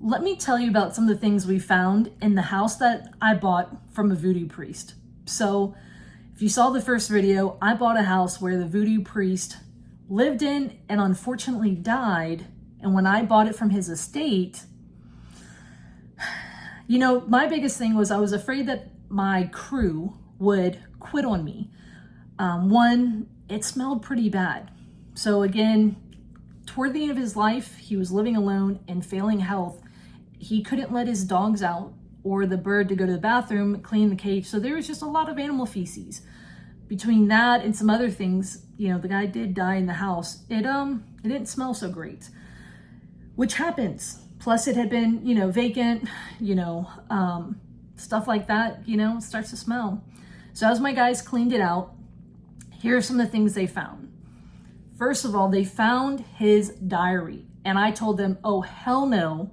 let me tell you about some of the things we found in the house that I bought from a voodoo priest. So if you saw the first video, I bought a house where the voodoo priest lived in and unfortunately died. And when I bought it from his estate, you know, my biggest thing was I was afraid that my crew would quit on me. One, it smelled pretty bad. So again, toward the end of his life, he was living alone and failing health. He couldn't let his dogs out or the bird to go to the bathroom, clean the cage. So there was just a lot of animal feces. Between that and some other things, you know, the guy did die in the house. It didn't smell so great, which happens. Plus it had been, you know, vacant, you know, stuff like that, you know, it starts to smell. So as my guys cleaned it out, here are some of the things they found. First of all, they found his diary. And I told them, oh, hell no,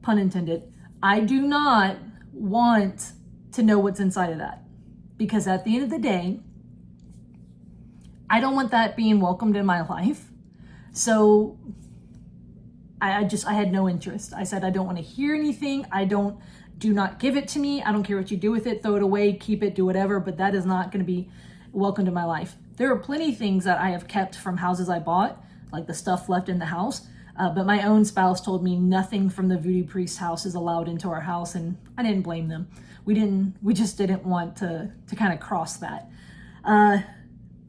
pun intended, I do not want to know what's inside of that. Because at the end of the day, I don't want that being welcomed in my life. So I had no interest. I said, I don't want to hear anything. Do not give it to me. I don't care what you do with it, throw it away, keep it, do whatever, but that is not going to be welcome to my life. There are plenty of things that I have kept from houses I bought, like the stuff left in the house. But my own spouse told me nothing from the voodoo priest's house is allowed into our house, and I didn't blame them. We just didn't want to kind of cross that.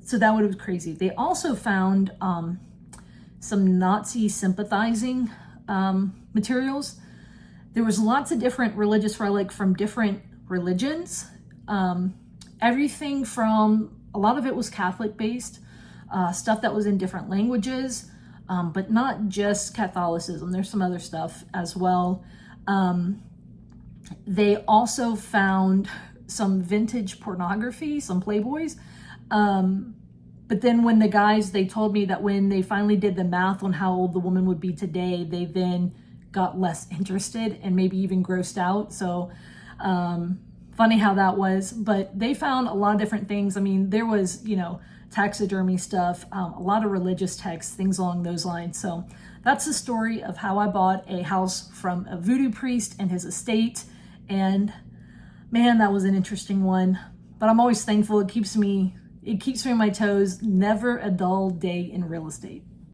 So that was crazy. They also found some Nazi sympathizing materials. There was lots of different religious relic from different religions. Everything from, a lot of it was Catholic based, stuff that was in different languages, but not just Catholicism. There's some other stuff as well. They also found some vintage pornography, some Playboys. But then when the guys, they told me that when they finally did the math on how old the woman would be today, they then got less interested and maybe even grossed out. So funny how that was. But they found a lot of different things. I mean, there was, you know, taxidermy stuff, a lot of religious texts, things along those lines. So that's the story of how I bought a house from a voodoo priest and his estate. And man, that was an interesting one. But I'm always thankful. It keeps me on my toes. Never a dull day in real estate.